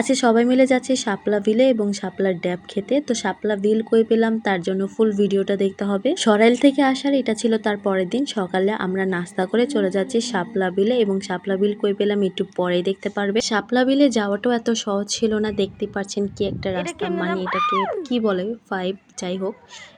আজকে সবাই মিলে যাচ্ছে শাপলা বিলে এবং শাপলার ড্যাব খেতে। তো শাপলা বিল কই পেলাম তার জন্য ফুল ভিডিওটা দেখতে হবে। সরাইল থেকে আসার এটা ছিল তার পরের দিন সকালে আমরা নাস্তা করে চলে যাচ্ছি শাপলা বিলে এবং শাপলা বিল কই পেলাম একটু পরেই দেখতে পারবে। শাপলা বিলে যাওয়াটাও এত সহজ ছিল না, দেখতে পাচ্ছেন কি একটা রাস্তা, মানে এটাকে কি বলে 5, যাই হোক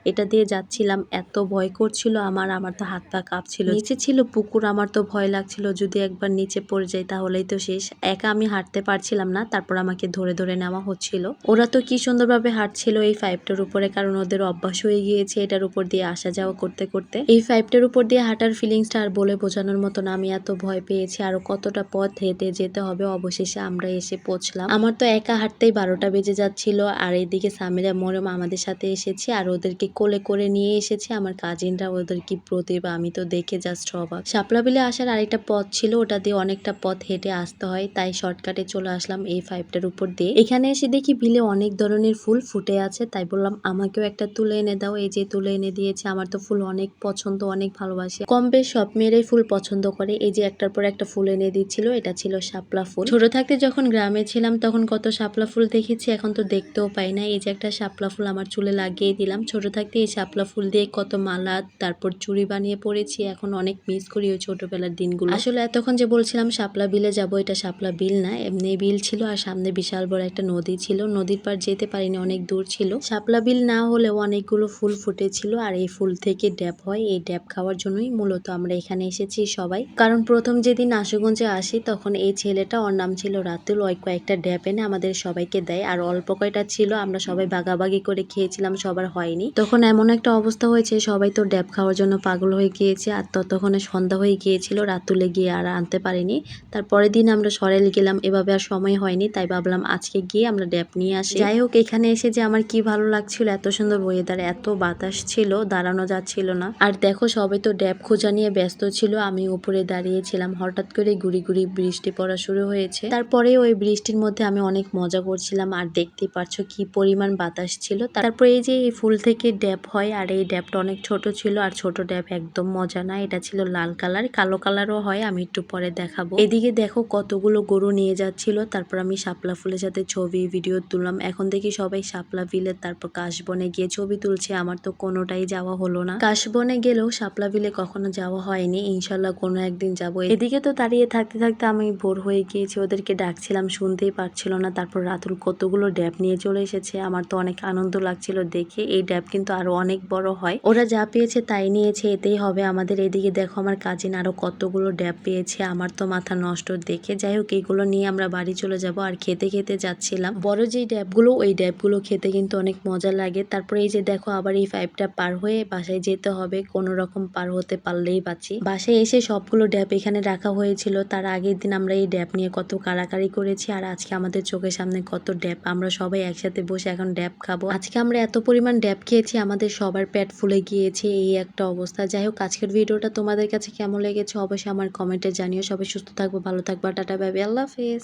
এটা দিয়ে যাচ্ছিলাম। এত ভয় করছিল আমার তো হাত পা কাঁপছিল। নিচে ছিল পুকুর, আমার তো ভয় লাগছিল যদি একবার নিচে পড়ে যাই তাহলেই তো শেষ। একা আমি হাঁটতে পারছিলাম না, তারপর আমাকে ধরে ধরে নেওয়া হচ্ছিল। ওরা তো কি সুন্দরভাবে হাঁটছিল এই 5টার উপরে, কারণ ওদের অভ্যাস হয়ে গিয়েছে এটার উপর দিয়ে আসা যাওয়া করতে করতে। এই 5টার উপর দিয়ে হাঁটার ফিলিংসটা আর বলে বোঝানোর মতো না। আমি এত ভয় পেয়েছি, আরো কতটা পথ হেঁটে যেতে হবে। অবশেষে আমরা এসে পৌঁছলাম। আমার তো একা হাঁটতেই 12টা বেজে যাচ্ছিল। আর এইদিকে সামিরা মরম আমাদের সাথে এসেছে আর ওদেরকে কোলে করে নিয়ে এসেছে আমার কাজিনরা। ওদের কি প্রতিভা, আমি তো দেখে জাস্ট অবাক। শাপলা বিলে আসার আরেকটা পথ ছিল, ওটা দিয়ে অনেকটা পথ হেঁটে আসতে হয়, তাই শর্টকাটে চলে আসলাম এই 5টার উপর দিয়ে। এখানে এসে দেখি বিলে অনেক ধরনের ফুল ফুটে আছে, তাই বললাম আমাকেও একটা তুলে এনে দাও। এই যে তুলে এনে দিয়েছে। আমার তো ফুল অনেক পছন্দ, অনেক ভালোবাসি। কম বেশ সব মেয়েরাই ফুল পছন্দ করে। এই যে একটার পর একটা ফুল এনে দিচ্ছিল, এটা ছিল শাপলা ফুল। ছোট থাকতে যখন গ্রামে ছিলাম তখন কত শাপলা ফুল দেখেছি, এখন তো দেখতেও পাই না। এই যে একটা শাপলা ফুল আমার চুলে লাগিয়ে দিলাম। ছোট থাকতে এই শাপলা ফুল দিয়ে কত মালা তারপর চুড়ি বানিয়ে পরেছি। এখন অনেক মিস করি ওই ছোটবেলার দিনগুলো। আসলে এতক্ষণ যে বলছিলাম শাপলা বিলে যাব, এটা শাপলা বিল না, এমনি বিল ছিল। আর সামনে বিশাল বড় একটা নদী ছিল, নদীর পার যেতে পারিনি, অনেক দূর ছিল। শাপলা বিল না হলেও অনেকগুলো ফুল ফুটেছিল আর এই ফুল থেকে ড্যাব হয়। এই ড্যাব খাওয়ার জন্যই মূলত আমরা এখানে এসেছি সবাই। কারণ প্রথম যেদিন আশুগঞ্জে আসি তখন এই ছেলেটা, ওর নাম ছিল রাতুল, ওই কয়েকটা ড্যাব এনে আমাদের সবাইকে দেয়। আর অল্প কয়টা ছিল, আমরা সবাই ভাগাভাগি করে খেয়েছিলাম, সবার হয়নি। তখন এমন একটা অবস্থা হয়েছে সবাই তো ড্যাব খাওয়ার জন্য পাগল হয়ে গিয়েছে। আর ততক্ষণে সন্ধ্যা হয়ে গিয়েছিল, রাতুলে গিয়ে আর আনতে পারিনি। তারপরের দিন আমরা সরাইল গেলাম, এভাবে আর সময় হয়নি, তাই ভাবলাম আজকে গিয়ে আমরা ড্যাব নিয়ে আসি। যাই হোক, এখানে এসে যে আমার কি ভালো লাগছিল, এত সুন্দর ওয়েদার, এত বাতাস ছিল, দাঁড়ানো যাচ্ছিল না। আর দেখো সবাই তো ড্যাব খোঁজা নিয়ে ব্যস্ত ছিল, আমি উপরে দাঁড়িয়েছিলাম। হঠাৎ করে গুড়ি গুড়ি বৃষ্টি পড়া শুরু হয়েছে। তারপরে ওই বৃষ্টির মধ্যে আমি অনেক মজা করছিলাম। আর দেখতেই পারছো কি পরিমাণ বাতাস ছিল। তারপরে এই যে এই ফুল থেকে ড্যাব হয়, আর এই ড্যাবটা অনেক ছোট ছিল। আর ছোট ড্যাব একদম মজা না, এটা ছিল লাল কালার, কালো কালারও হয়, আমি একটু পরে দেখাবো। এদিকে দেখো কতগুলো গরু নিয়ে যাচ্ছিল। তারপর আমি শাপলা ফুলের সাথে ছবি ভিডিও তুললাম। এখন দেখি সবাই শাপলা বিলে তারপর কাশবনে গিয়ে ছবি তুলছে, আমার তো কোনোটাই যাওয়া হলো না। কাশবনে গেলেও শাপলা বিলে কখনো যাওয়া হয়নি, ইনশাল্লাহ কোনো একদিন যাবো। এদিকে তো দাঁড়িয়ে থাকতে থাকতে আমি বোর হয়ে গিয়েছি, ওদেরকে ডাকছিলাম শুনতেই পারছিল না। তারপর রাতুল কতগুলো ড্যাব নিয়ে চলে এসেছে, আমার তো অনেক আনন্দ লাগছিল দেখে। এই ড্যাব কিন্তু আরো অনেক বড় হয়, ওরা যা পেয়েছে তাই নিয়েছে, এতেই হবে আমাদের। এদিকে দেখো আমার কাজিন আরো কতগুলো ড্যাব পেয়েছে, আমার তো মাথা নষ্ট দেখে। যাই হোক, এইগুলো নিয়ে আমরা বাড়ি চলে যাব। আর খেতে খেতে যাচ্ছিলাম। বড় যেই ড্যাবগুলো, ওই ড্যাবগুলো খেতে কিন্তু অনেক মজা লাগে। তারপরে এই যে দেখো আবার এই 5টা পার হয়ে বাসায় যেতে হবে, কোনো রকম পার হতে পারলেই বাঁচি। বাসায় এসে সবগুলো ড্যাব এখানে রাখা হয়েছিল। তার আগের দিন আমরা এই ড্যাব নিয়ে কত কাড়াকাড়ি করেছি, আর আজকে আমাদের চোখের সামনে কত ড্যাব। আমরা সবাই একসাথে বসে এখন ড্যাব খাবো। আজকে আমরা এত পরিমাণ ড্যাব খেয়েছি, আমাদের সবার পেট ফুলে গিয়েছে, এই একটা অবস্থা। যাই হোক, আজকের ভিডিওটা তোমাদের কাছে কেমন লেগেছে অবশ্যই আমার কমেন্টে জানিও। সবাই সুস্থ থাকবো, ভালো থাকবো, টাটা বাই বাই, আল্লাহ হাফেজ।